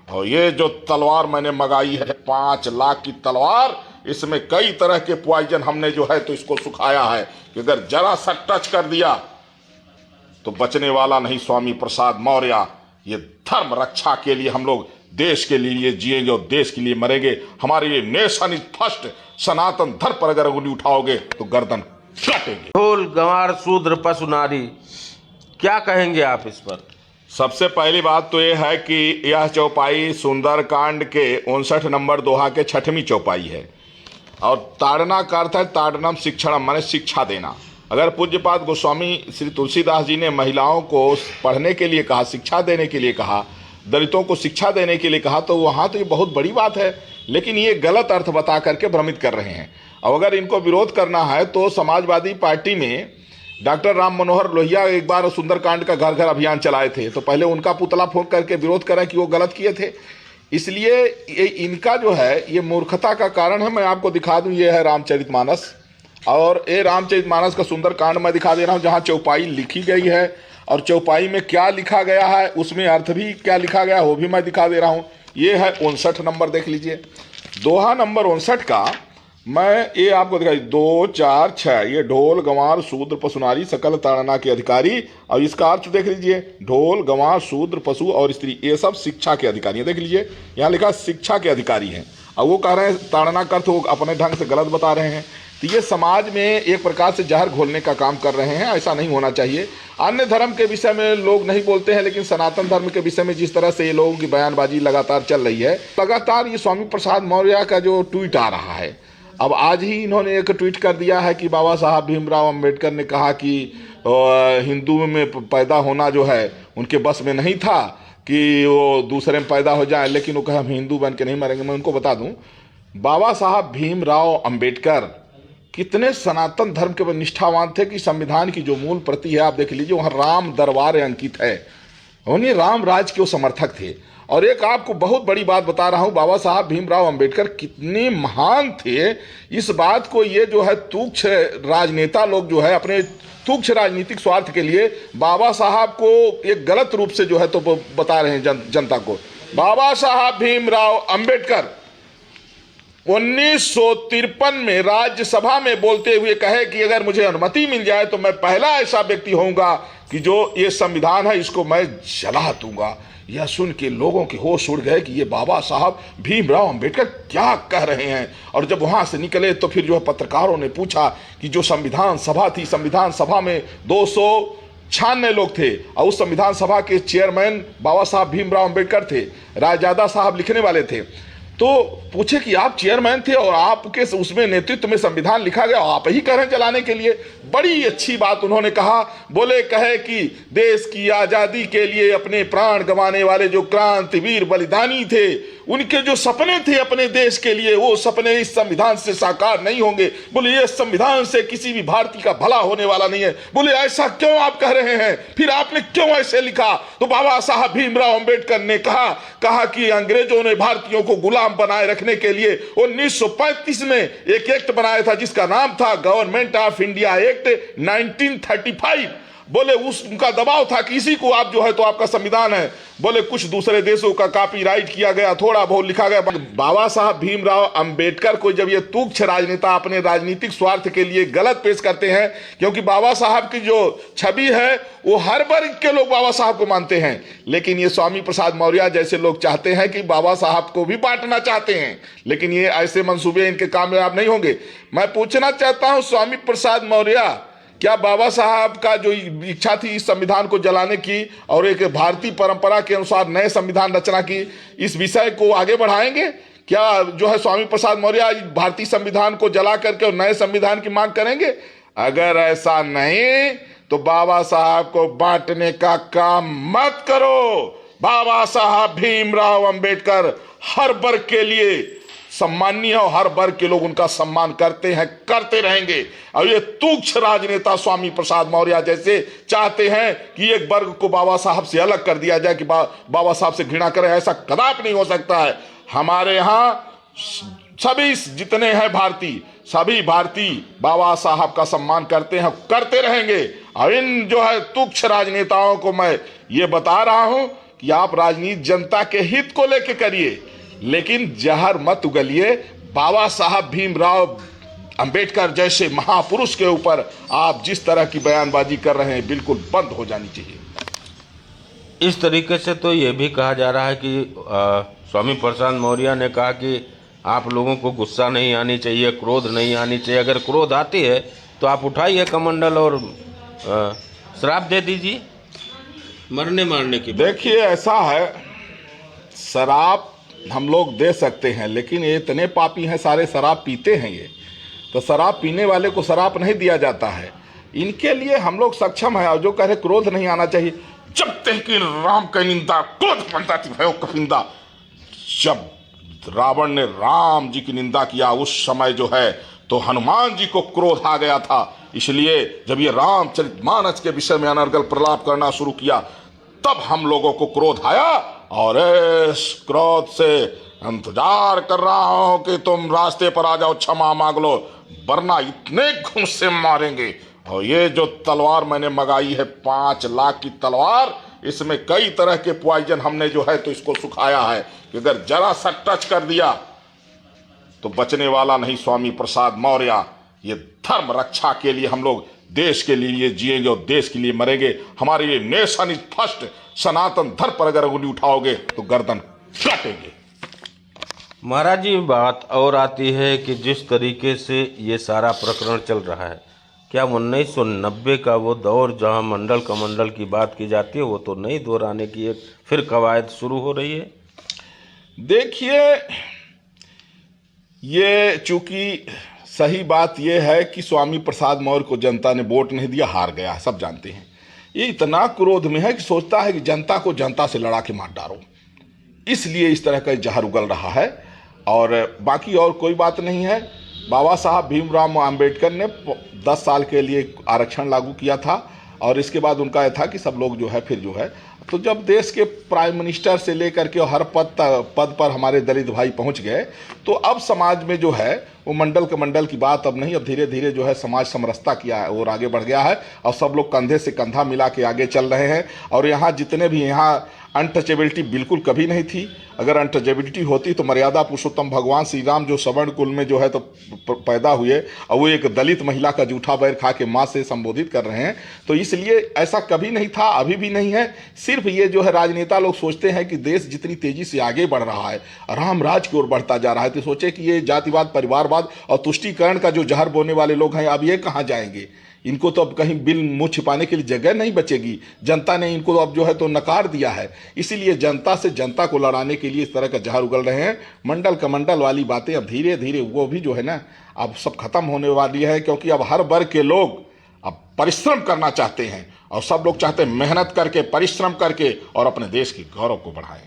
और ये जो तलवार मैंने मंगाई है 5 लाख की तलवार, इसमें कई तरह के पॉइजन हमने जो है तो इसको सुखाया है कि अगर जरा सा टच कर दिया तो बचने वाला नहीं। स्वामी प्रसाद मौर्य, ये धर्म रक्षा के लिए हम लोग देश के लिए जिएंगे और देश के लिए मरेंगे। हमारे लिए नेशन इज फर्स्ट, सनातन धर्म पर अगर उंगली उठाओगे तो गर्दन काटेंगे। ढोल गंवार शूद्र पशु नारी, क्या कहेंगे आप इस पर? सबसे पहली बात तो यह है कि यह चौपाई सुंदरकांड के 59 नंबर दोहा के 6वीं चौपाई है। और ताड़ना का अर्थ है ताड़नम शिक्षणम, माने शिक्षा देना। अगर पूज्यपाद गोस्वामी श्री तुलसीदास जी ने महिलाओं को पढ़ने के लिए कहा, शिक्षा देने के लिए कहा, दलितों को शिक्षा देने के लिए कहा, तो वहाँ तो ये बहुत बड़ी बात है, लेकिन ये गलत अर्थ बता करके भ्रमित कर रहे हैं। अब अगर इनको विरोध करना है तो समाजवादी पार्टी में डॉक्टर राम मनोहर लोहिया एक बार सुंदरकांड का घर घर अभियान चलाए थे, तो पहले उनका पुतला फूंक करके विरोध करें कि वो गलत किए थे। इसलिए ये इनका जो है ये मूर्खता का कारण है। मैं आपको दिखा दूं, ये है रामचरितमानस, और ये रामचरितमानस का सुंदरकांड मैं दिखा दे रहा हूँ जहाँ चौपाई लिखी गई है, और चौपाई में क्या लिखा गया है उसमें अर्थ भी क्या लिखा गया वो भी मैं दिखा दे रहा हूँ। ये है 59 नंबर, देख लीजिए दोहा नंबर 59 का। मैं ये आपको दिखाई 2, 4, 6, ये ढोल गंवार शूद्र पशु नारी सकल ताड़ना के अधिकारी। और इसका अर्थ देख लीजिए, ढोल गंवार शूद्र पशु और स्त्री, ये सब शिक्षा के अधिकारी हैं। देख लीजिए यहाँ लिखा शिक्षा के अधिकारी हैं, और वो कह रहे हैं ताड़ना का अर्थ वो अपने ढंग से गलत बता रहे हैं। तो ये समाज में एक प्रकार से जहर घोलने का काम कर रहे हैं, ऐसा नहीं होना चाहिए। अन्य धर्म के विषय में लोग नहीं बोलते हैं, लेकिन सनातन धर्म के विषय में जिस तरह से ये लोगों की बयानबाजी लगातार चल रही है, लगातार ये स्वामी प्रसाद मौर्य का जो ट्वीट आ रहा है, अब आज ही इन्होंने एक ट्वीट कर दिया है कि बाबा साहब भीमराव अंबेडकर ने कहा कि हिंदू में पैदा होना जो है उनके बस में नहीं था कि वो दूसरे में पैदा हो जाए, लेकिन वो कहे हम हिंदू बन के नहीं मरेंगे। मैं उनको बता दूं, बाबा साहब भीमराव अंबेडकर कितने सनातन धर्म के निष्ठावान थे कि संविधान की जो मूल प्रति है आप देख लीजिए, वहाँ राम दरबार अंकित है, उन्हें राम राज के वो समर्थक थे। और एक आपको बहुत बड़ी बात बता रहा हूं, बाबा साहब भीमराव अंबेडकर कितने महान थे, इस बात को ये जो है तुच्छ राजनेता लोग जो है अपने तुच्छ राजनीतिक स्वार्थ के लिए बाबा साहब को एक गलत रूप से जो है तो बता रहे हैं जनता को। बाबा साहब भीमराव अंबेडकर 1953 में राज्यसभा में बोलते हुए कहे कि अगर मुझे अनुमति मिल जाए तो मैं पहला ऐसा व्यक्ति होऊंगा कि जो ये संविधान है इसको मैं जला दूंगा। यह सुन के लोगों के होश उड़ गए कि ये बाबा साहब भीमराव अंबेडकर क्या कह रहे हैं। और जब वहां से निकले तो फिर जो है पत्रकारों ने पूछा कि जो संविधान सभा थी, संविधान सभा में 296 लोग थे, और उस संविधान सभा के चेयरमैन बाबा साहब भीमराव अंबेडकर थे, रायजादा साहब लिखने वाले थे। तो पूछे कि आप चेयरमैन थे और आपके उसमें नेतृत्व में संविधान लिखा गया, आप ही कह रहे हैं चलाने के लिए। बड़ी अच्छी बात उन्होंने कहा, बोले कहे कि देश की आजादी के लिए अपने प्राण गंवाने वाले जो क्रांतिवीर बलिदानी थे, उनके जो सपने थे अपने देश के लिए, वो सपने इस संविधान से साकार नहीं होंगे। बोले ये संविधान से किसी भी भारतीय का भला होने वाला नहीं है। बोले ऐसा क्यों आप कह रहे हैं, फिर आपने क्यों ऐसे लिखा? तो बाबा साहब भीमराव अंबेडकर ने कहा कि अंग्रेजों ने भारतीयों को गुलाम बनाए रखने के लिए 1935 में एक एक्ट बनाया था जिसका नाम था गवर्नमेंट ऑफ इंडिया एक्ट 1935। बोले उनका दबाव था कि इसी को आप जो है तो आपका संविधान है। बोले कुछ दूसरे देशों का कॉपीराइट किया गया, थोड़ा बहुत लिखा गया। बाबा साहब भीमराव अंबेडकर को जब ये तुच्छ राजनेता अपने राजनीतिक स्वार्थ के लिए गलत पेश करते हैं, क्योंकि बाबा साहब की जो छवि है वो हर वर्ग के लोग बाबा साहब को मानते हैं, लेकिन ये स्वामी प्रसाद मौर्य जैसे लोग चाहते हैं कि बाबा साहब को भी बांटना चाहते हैं, लेकिन ये ऐसे मंसूबे इनके कामयाब नहीं होंगे। मैं पूछना चाहता हूं स्वामी प्रसाद मौर्य, क्या बाबा साहब का जो इच्छा थी इस संविधान को जलाने की और एक भारतीय परंपरा के अनुसार नए संविधान रचना की, इस विषय को आगे बढ़ाएंगे? क्या जो है स्वामी प्रसाद मौर्य भारतीय संविधान को जला करके और नए संविधान की मांग करेंगे? अगर ऐसा नहीं तो बाबा साहब को बांटने का काम मत करो। बाबा साहब भीमराव अंबेडकर हर वर्ग के लिए सम्मानीय और हर वर्ग के लोग उनका सम्मान करते हैं, करते रहेंगे। और ये तुच्छ राजनेता स्वामी प्रसाद मौर्य जैसे चाहते हैं कि एक वर्ग को बाबा साहब से अलग कर दिया जाए, कि बाबा साहब से घृणा करें, ऐसा कदापि नहीं हो सकता है। हमारे यहाँ सभी जितने हैं भारतीय, सभी भारतीय बाबा साहब का सम्मान करते हैं, करते रहेंगे। और इन जो है तुच्छ राजनेताओं को मैं ये बता रहा हूं कि आप राजनीति जनता के हित को लेकर करिए, लेकिन जहर मत उगलिए। बाबा साहब भीमराव अंबेडकर जैसे महापुरुष के ऊपर आप जिस तरह की बयानबाजी कर रहे हैं, बिल्कुल बंद हो जानी चाहिए। इस तरीके से तो ये भी कहा जा रहा है कि स्वामी प्रसाद मौर्य ने कहा कि आप लोगों को गुस्सा नहीं आनी चाहिए, क्रोध नहीं आनी चाहिए। अगर क्रोध आती है तो आप उठाइए कमंडल और श्राप दे दीजिए मरने मारने की। देखिए, ऐसा है, शराब हम लोग दे सकते हैं, लेकिन ये इतने पापी हैं, सारे शराब पीते हैं। ये तो शराब पीने वाले को शराब नहीं दिया जाता है। इनके लिए हम लोग सक्षम है। और जो कह रहे क्रोध नहीं आना चाहिए, जब तक कि राम की निंदा क्रोध बनता थी भयो कपिंदा। जब रावण ने राम जी की निंदा किया, उस समय जो है तो हनुमान जी को क्रोध आ गया था। इसलिए जब ये रामचरितमानस के विषय में अनर्गल प्रलाप करना शुरू किया, तब हम लोगों को क्रोध आया। और इस क्रोध से इंतजार कर रहा हूं कि तुम रास्ते पर आ जाओ, क्षमा मांग लो, वरना इतने घूंस से मारेंगे। और ये जो तलवार मैंने मंगाई है 5 लाख की तलवार, इसमें कई तरह के पॉइजन हमने जो है तो इसको सुखाया है कि अगर जरा सा टच कर दिया तो बचने वाला नहीं स्वामी प्रसाद मौर्य। ये धर्म रक्षा के लिए हम लोग देश के लिए जिएंगे और देश के लिए मरेंगे। हमारे लिए नेशन इज फर्स्ट, सनातन धर्म पर अगर उंगली उठाओगे तो गर्दन काटेंगे। महाराज जी, बात और आती है कि जिस तरीके से ये सारा प्रकरण चल रहा है, क्या 1990 का वो दौर जहां मंडल कमंडल की बात की जाती है, वो तो नहीं दोहराने की एक फिर कवायद शुरू हो रही है? देखिए, ये चूंकि सही बात यह है कि स्वामी प्रसाद मौर्य को जनता ने वोट नहीं दिया, हार गया, सब जानते हैं। ये इतना क्रोध में है कि सोचता है कि जनता को जनता से लड़ा के मार डालो, इसलिए इस तरह का जहर उगल रहा है। और बाकी और कोई बात नहीं है। बाबा साहब भीमराव अंबेडकर ने 10 साल के लिए आरक्षण लागू किया था, और इसके बाद उनका यह था कि सब लोग जो है फिर जो है तो जब देश के प्राइम मिनिस्टर से लेकर के हर पद पर हमारे दलित भाई पहुंच गए, तो अब समाज में जो है वो मंडल कमंडल की बात अब नहीं, अब धीरे धीरे जो है समाज समरसता किया है और आगे बढ़ गया है। और सब लोग कंधे से कंधा मिला के आगे चल रहे हैं। और यहाँ जितने भी यहाँ अनटचेबिलिटी बिल्कुल कभी नहीं थी। अगर अनटचेबिलिटी होती तो मर्यादा पुरुषोत्तम भगवान श्री राम जो सवर्ण कुल में जो है तो पैदा हुए, और वो एक दलित महिला का जूठा बैर खा के माँ से संबोधित कर रहे हैं, तो इसलिए ऐसा कभी नहीं था, अभी भी नहीं है। सिर्फ ये जो है राजनेता लोग सोचते हैं कि देश जितनी तेजी से आगे बढ़ रहा है, राम राज की ओर बढ़ता जा रहा है, तो सोचे कि ये जातिवाद, परिवारवाद और तुष्टीकरण का जो जहर बोने वाले लोग हैं, अब ये कहाँ जाएंगे। इनको तो अब कहीं बिल मुंह छिपाने के लिए जगह नहीं बचेगी। जनता ने इनको अब जो है तो नकार दिया है। इसीलिए जनता से जनता को लड़ाने के लिए इस तरह का जहर उगल रहे हैं। मंडल कमंडल वाली बातें अब धीरे धीरे वो भी जो है ना अब सब खत्म होने वाली है, क्योंकि अब हर वर्ग के लोग अब परिश्रम करना चाहते हैं, और सब लोग चाहते हैं मेहनत करके, परिश्रम करके और अपने देश के गौरव को बढ़ाएं।